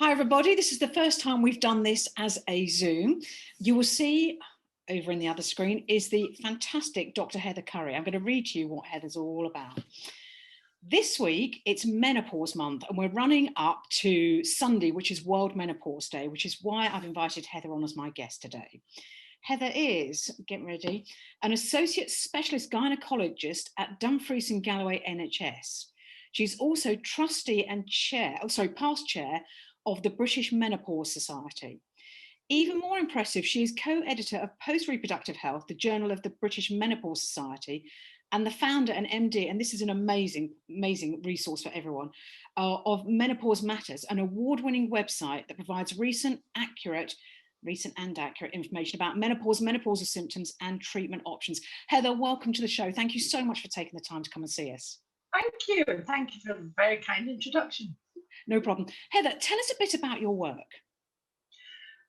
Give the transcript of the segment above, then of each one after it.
Hi everybody, this is the first time we've done this as a Zoom. You will see over in the other screen is the fantastic Dr. Heather Currie. I'm going to read to you what Heather's all about. This week it's menopause month and we're running up to Sunday, which is World Menopause Day, which is why I've invited Heather on as my guest today. Heather is, get ready, an Associate Specialist Gynaecologist at Dumfries Galloway NHS. She's also Trustee and past chair of the British Menopause Society. Even more impressive, she is co-editor of Post-Reproductive Health, the journal of the British Menopause Society, and the founder and MD, and this is an amazing resource for everyone, of Menopause Matters, an award-winning website that provides recent and accurate information about menopause, menopausal symptoms and treatment options. Heather, welcome to the show. Thank you so much for taking the time to come and see us. Thank you, and thank you for the very kind introduction. No problem. Heather, tell us a bit about your work.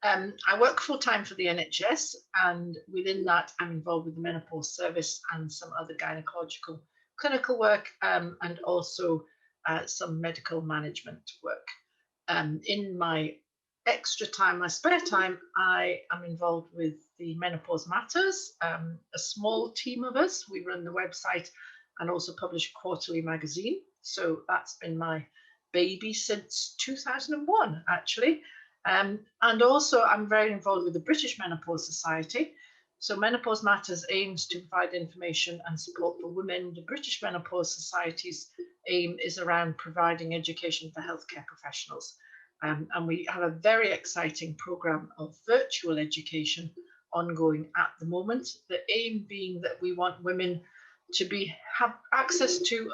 I work full-time for the NHS, and within that I'm involved with the menopause service and some other gynecological clinical work, and also some medical management work. In my extra time, my spare time, I am involved with the Menopause Matters, a small team of us. We run the website and also publish a quarterly magazine. So that's been my baby since 2001, actually. And also I'm very involved with the British Menopause Society. So Menopause Matters aims to provide information and support for women. The British Menopause Society's aim is around providing education for healthcare professionals. And we have a very exciting programme of virtual education ongoing at the moment. The aim being that we want women to have access to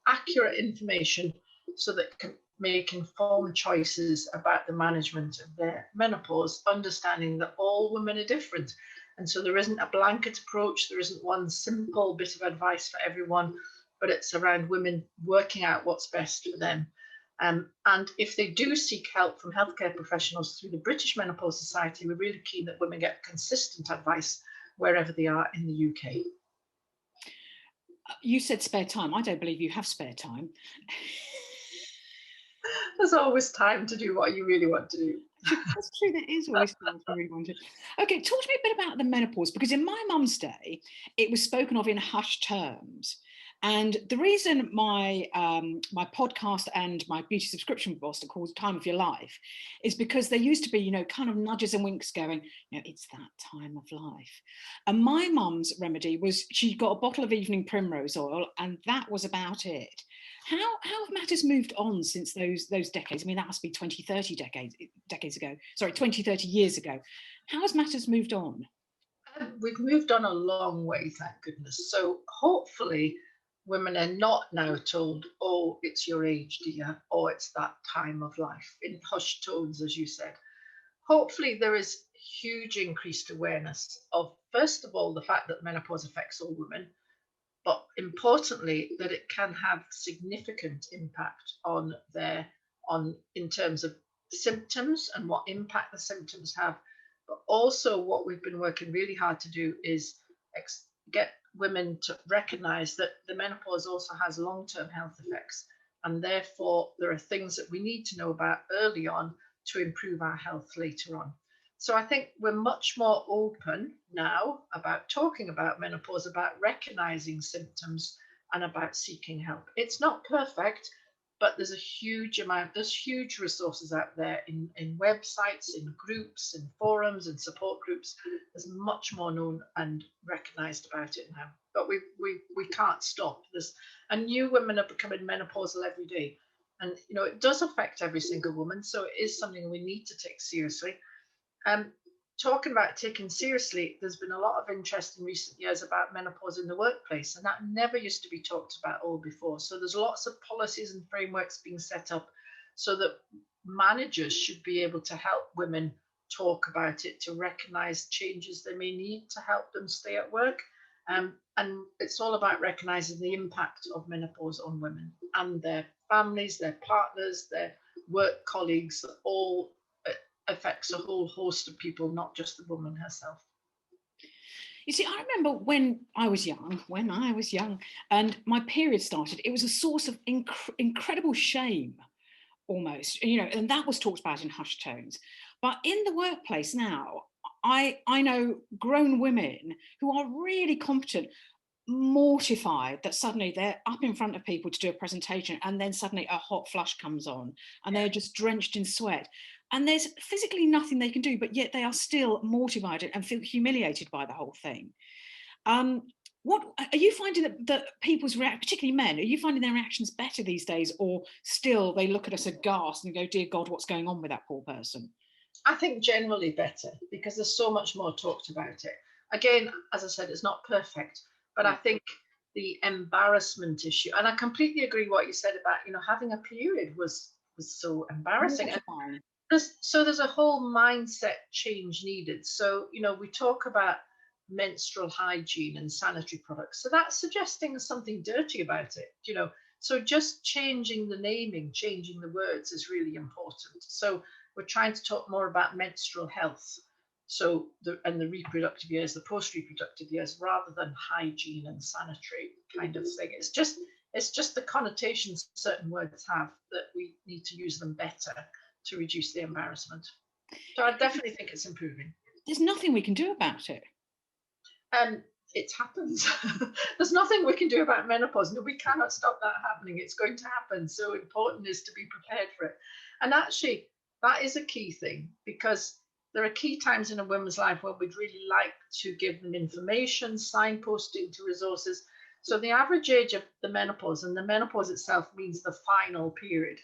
accurate information so that can make informed choices about the management of their menopause, understanding that all women are different. And so there isn't a blanket approach, there isn't one simple bit of advice for everyone, but it's around women working out what's best for them. And if they do seek help from healthcare professionals through the British Menopause Society, we're really keen that women get consistent advice wherever they are in the UK. You said spare time. I don't believe you have spare time. There's always time to do what you really want to do. That's true, there is always time to really want to. Okay, talk to me a bit about the menopause, because in my mum's day, it was spoken of in hushed terms. And the reason my my podcast and my beauty subscription box, called Time of Your Life, is because there used to be, kind of nudges and winks going, it's that time of life. And my mum's remedy was she got a bottle of evening primrose oil, and that was about it. How have matters moved on since those decades? I mean, that must be 20, 30 decades ago. Sorry, 20, 30 years ago. How has matters moved on? We've moved on a long way, thank goodness. So hopefully women are not now told, oh, it's your age, dear, or it's that time of life, in hushed tones, as you said. Hopefully there is huge increased awareness of, first of all, the fact that menopause affects all women, but importantly, that it can have significant impact on in terms of symptoms and what impact the symptoms have. But also what we've been working really hard to do is get women to recognise that the menopause also has long-term health effects, and therefore there are things that we need to know about early on to improve our health later on. So I think we're much more open now about talking about menopause, about recognising symptoms and about seeking help. It's not perfect, but there's huge resources out there in websites, in groups, in forums, in support groups. There's much more known and recognised about it now, but we can't stop. And new women are becoming menopausal every day. And, it does affect every single woman. So it is something we need to take seriously. Talking about taking seriously, there's been a lot of interest in recent years about menopause in the workplace, and that never used to be talked about all before. So there's lots of policies and frameworks being set up so that managers should be able to help women talk about it, to recognise changes they may need to help them stay at work. And it's all about recognising the impact of menopause on women and their families, their partners, their work colleagues. All affects a whole host of people, not just the woman herself. You see, I remember when I was young, and my period started, it was a source of incredible shame almost, and that was talked about in hushed tones. But in the workplace now, I know grown women who are really competent, mortified that suddenly they're up in front of people to do a presentation, and then suddenly a hot flush comes on and they're just drenched in sweat, and there's physically nothing they can do, but yet they are still mortified and feel humiliated by the whole thing. What are you finding that people's particularly men, are you finding their reactions better these days, or still they look at us aghast and go, dear God, what's going on with that poor person? I think generally better, because there's so much more talked about it. Again, as I said, it's not perfect, but I think the embarrassment issue, and I completely agree what you said about, having a period was so embarrassing. There's a whole mindset change needed. So, we talk about menstrual hygiene and sanitary products. So that's suggesting something dirty about it, So just changing the naming, changing the words is really important. So we're trying to talk more about menstrual health. So the reproductive years, the post-reproductive years, rather than hygiene and sanitary kind of thing. It's just the connotations certain words have that we need to use them better to reduce the embarrassment. So I definitely think it's improving. There's nothing we can do about it. It happens. There's nothing we can do about menopause. No, we cannot stop that happening. It's going to happen. So important is to be prepared for it. And actually, that is a key thing, because there are key times in a woman's life where we'd really like to give them information, signposting to resources. So the average age of the menopause, and the menopause itself means the final period,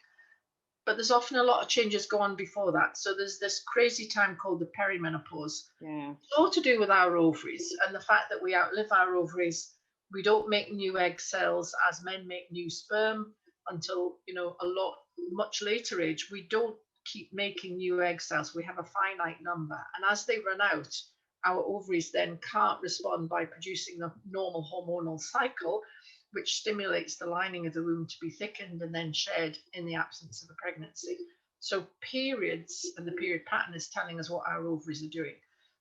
but there's often a lot of changes go on before that. So there's this crazy time called the perimenopause. Yeah. It's all to do with our ovaries and the fact that we outlive our ovaries. We don't make new egg cells as men make new sperm until, much later age. We don't keep making new egg cells. We have a finite number. And as they run out, our ovaries then can't respond by producing the normal hormonal cycle, which stimulates the lining of the womb to be thickened and then shed in the absence of a pregnancy. So periods and the period pattern is telling us what our ovaries are doing.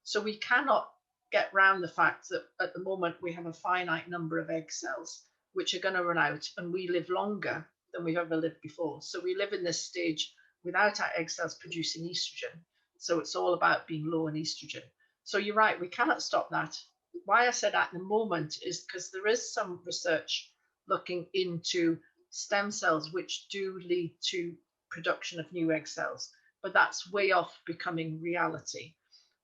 So we cannot get around the fact that at the moment we have a finite number of egg cells, which are going to run out, and we live longer than we've ever lived before. So we live in this stage without our egg cells producing estrogen. So it's all about being low in estrogen. So you're right, we cannot stop that. Why I said at the moment is because there is some research looking into stem cells, which do lead to production of new egg cells, but that's way off becoming reality.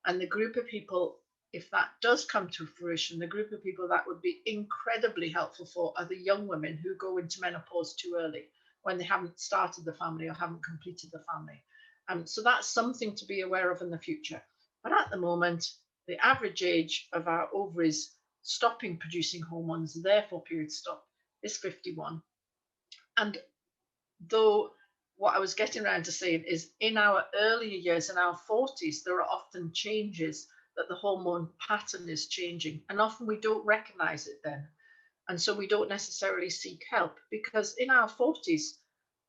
And the group of people, if that does come to fruition, the group of people that would be incredibly helpful for are the young women who go into menopause too early, when they haven't started the family or haven't completed the family. So that's something to be aware of in the future. But at the moment, the average age of our ovaries stopping producing hormones, therefore period stop, is 51. And though what I was getting around to saying is, in our earlier years, in our 40s, there are often changes that the hormone pattern is changing. And often we don't recognize it then. And so we don't necessarily seek help, because in our 40s,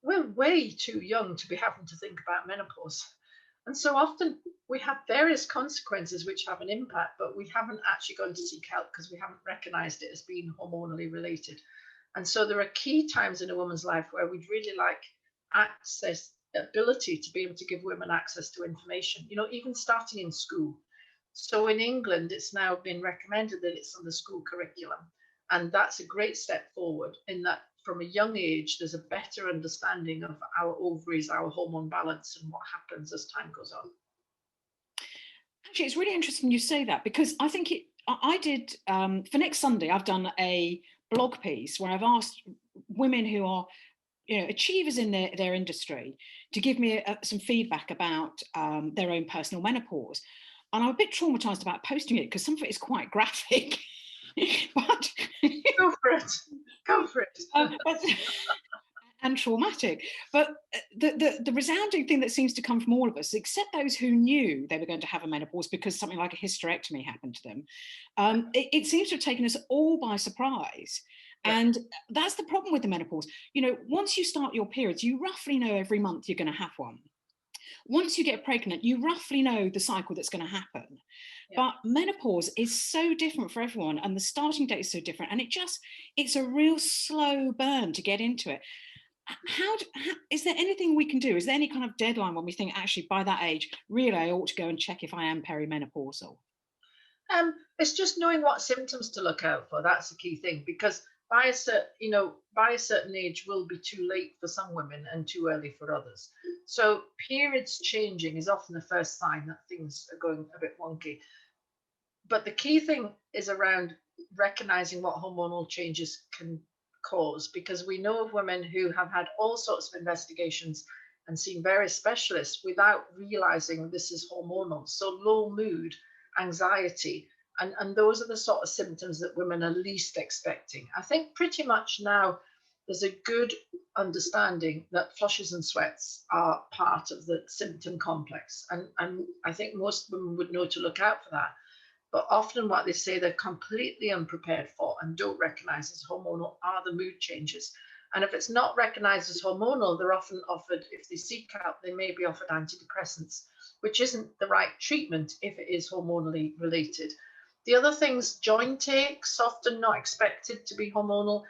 we're way too young to be having to think about menopause. And so often we have various consequences which have an impact, but we haven't actually gone to seek help because we haven't recognized it as being hormonally related. And so there are key times in a woman's life where we'd really like access, ability to be able to give women access to information, even starting in school. So in England, it's now been recommended that it's on the school curriculum. And that's a great step forward, in that from a young age, there's a better understanding of our ovaries, our hormone balance, and what happens as time goes on. Actually, it's really interesting you say that, because I think I did, for next Sunday, I've done a blog piece where I've asked women who are achievers in their industry to give me some feedback about their own personal menopause. And I'm a bit traumatized about posting it because some of it is quite graphic. But go for it. And traumatic. But the resounding thing that seems to come from all of us, except those who knew they were going to have a menopause because something like a hysterectomy happened to them, it seems to have taken us all by surprise. And that's the problem with the menopause. Once you start your periods, you roughly know every month you're going to have one. Once you get pregnant, you roughly know the cycle that's going to happen. But menopause is so different for everyone, and the starting date is so different, and it's a real slow burn to get into it. Is there anything we can do? Is there any kind of deadline when we think, actually, by that age, really, I ought to go and check if I am perimenopausal? It's just knowing what symptoms to look out for. That's the key thing, because by a certain age will be too late for some women and too early for others. So periods changing is often the first sign that things are going a bit wonky. But the key thing is around recognizing what hormonal changes can cause, because we know of women who have had all sorts of investigations and seen various specialists without realizing this is hormonal. So low mood, anxiety, and those are the sort of symptoms that women are least expecting. I think pretty much now there's a good understanding that flushes and sweats are part of the symptom complex. And I think most women would know to look out for that. But often what they say they're completely unprepared for and don't recognize as hormonal are the mood changes. And if it's not recognized as hormonal, they're often offered, if they seek help, they may be offered antidepressants, which isn't the right treatment if it is hormonally related. The other things, joint aches, often not expected to be hormonal.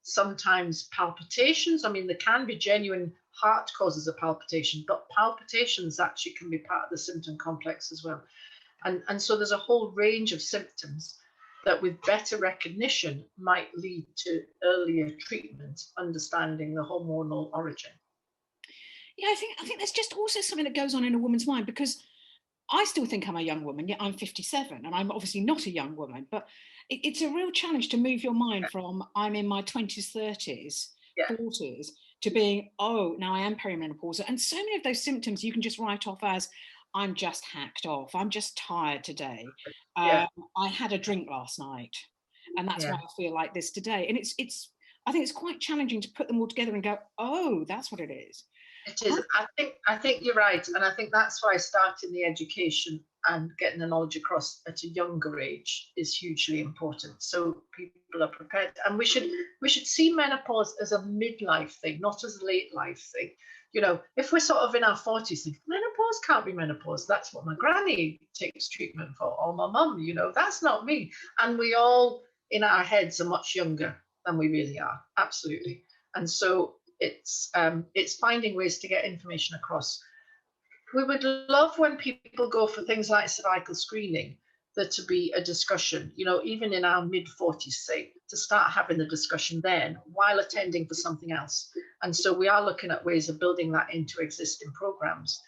Sometimes palpitations. I mean, there can be genuine heart causes of palpitation, but palpitations actually can be part of the symptom complex as well. And so there's a whole range of symptoms that with better recognition might lead to earlier treatment, understanding the hormonal origin. Yeah, I think there's just also something that goes on in a woman's mind, because I still think I'm a young woman, yet I'm 57, and I'm obviously not a young woman, but it's a real challenge to move your mind from I'm in my 20s, 30s, Yeah. 40s to being, oh, now I am perimenopausal. And so many of those symptoms you can just write off as, I'm just hacked off, I'm just tired today. Yeah. I had a drink last night, and that's Yeah. why I feel like this today. And I think it's quite challenging to put them all together and go, oh, that's what it is. It is. I think you're right, and I think that's why starting the education and getting the knowledge across at a younger age is hugely important. So people are prepared, and we should see menopause as a midlife thing, not as a late life thing. You know, if we're sort of in our 40s, think menopause can't be menopause. That's what my granny takes treatment for, or my mum. You know, that's not me. And we all in our heads are much younger than we really are. Absolutely. And so it's finding ways to get information across. We would love when people go for things like cervical screening, there to be a discussion, you know, even in our mid 40s, say, to start having the discussion then while attending for something else. And so we are looking at ways of building that into existing programs,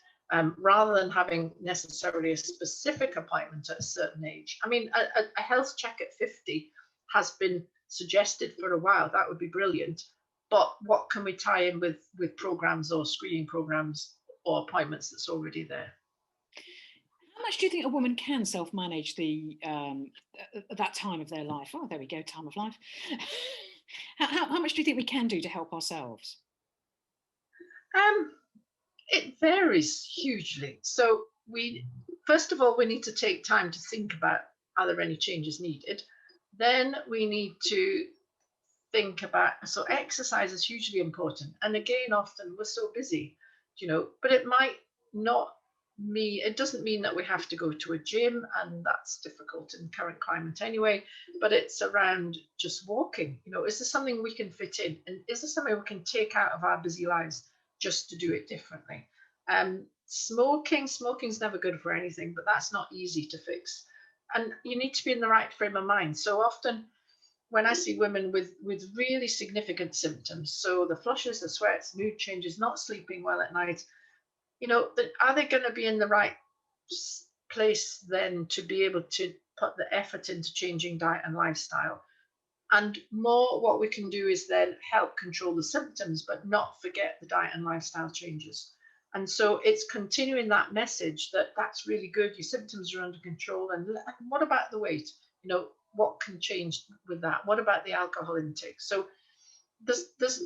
rather than having necessarily a specific appointment at a certain age. I mean, a health check at 50 has been suggested for a while. That would be brilliant. But what can we tie in with programs or screening programs or appointments that's already there? How much do you think a woman can self-manage that time of their life? Oh, there we go, time of life. How much do you think we can do to help ourselves? It varies hugely. So first of all, we need to take time to think about, are there any changes needed? Then we need to think about, so exercise is hugely important. And again, often we're so busy, you know, but it might not mean, it doesn't mean that we have to go to a gym, and that's difficult in current climate anyway, but it's around just walking. You know, is there something we can fit in? And is there something we can take out of our busy lives just to do it differently? Smoking's never good for anything, but that's not easy to fix. And you need to be in the right frame of mind. So often when I see women with really significant symptoms, so the flushes, the sweats, mood changes, not sleeping well at night, you know, are they going to be in the right place then to be able to put the effort into changing diet and lifestyle? And more, what we can do is then help control the symptoms, but not forget the diet and lifestyle changes. And so it's continuing that message that that's really good. Your symptoms are under control. And what about the weight? You know, what can change with that? What about the alcohol intake? So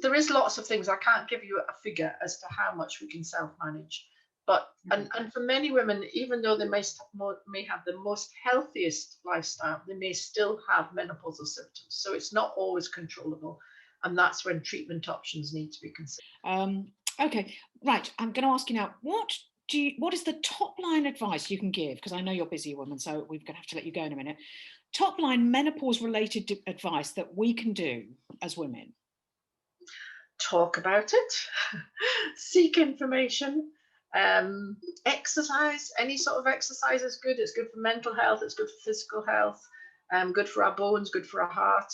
there is lots of things. I can't give you a figure as to how much we can self-manage. But and for many women, even though they may have the most healthiest lifestyle, they may still have menopausal symptoms. So it's not always controllable. And that's when treatment options need to be considered. Okay, right. I'm going to ask you now, what is the top line advice you can give? Because I know you're a busy woman, so we're going to have to let you go in a minute. Top line menopause related advice that we can do as women. talk about it, seek information, exercise. Any sort of exercise is good. It's good for mental health, it's good for physical health, good for our bones, good for our heart.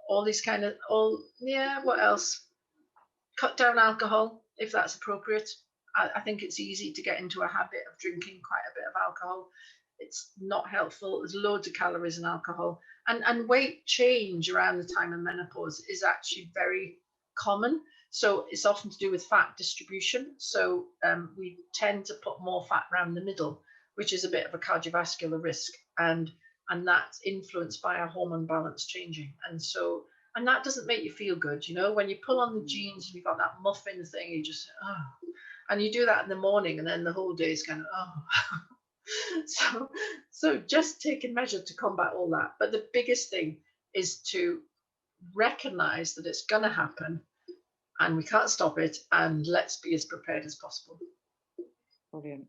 All these kind of, yeah, what else? Cut down alcohol if that's appropriate. I think it's easy to get into a habit of drinking quite a bit of alcohol. It's not helpful. There's loads of calories in alcohol. And weight change around the time of menopause is actually very common. So it's often to do with fat distribution. So we tend to put more fat around the middle, which is a bit of a cardiovascular risk. And that's influenced by our hormone balance changing. And that doesn't make you feel good, you know, when you pull on the jeans and you've got that muffin thing, you just, oh, and you do that in the morning and then the whole day is kind of, oh. So just taking measure to combat all that. But the biggest thing is to recognize that it's going to happen and we can't stop it. And let's be as prepared as possible. Brilliant.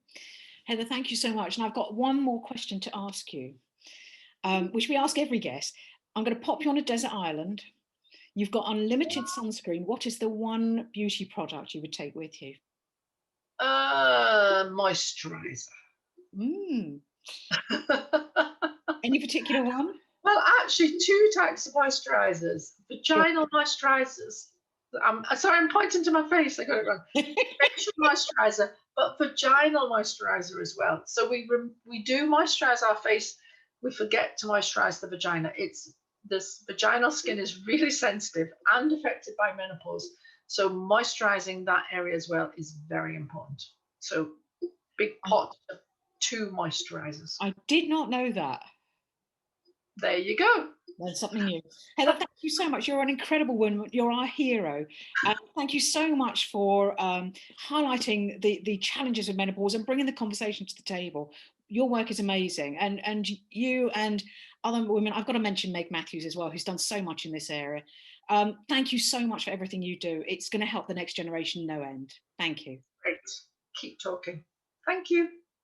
Heather, thank you so much. And I've got one more question to ask you, which we ask every guest. I'm going to pop you on a desert island. You've got unlimited sunscreen. What is the one beauty product you would take with you? Moisturizer. Any particular one? Well, actually, two types of moisturizers. Vaginal moisturizers. Sorry, I'm pointing to my face. I got it wrong. Facial moisturizer, but vaginal moisturizer as well. So we do moisturize our face. We forget to moisturize the vagina. This vaginal skin is really sensitive and affected by menopause. So moisturizing that area as well is very important. So big pot of 2 moisturizers. I did not know that. There you go. Learned something new. Heather, thank you so much. You're an incredible woman. You're our hero. Thank you so much for highlighting the challenges of menopause and bringing the conversation to the table. Your work is amazing. And you and other women, I've got to mention Meg Matthews as well, who's done so much in this area. Thank you so much for everything you do. It's going to help the next generation no end. Thank you. Great. Keep talking. Thank you.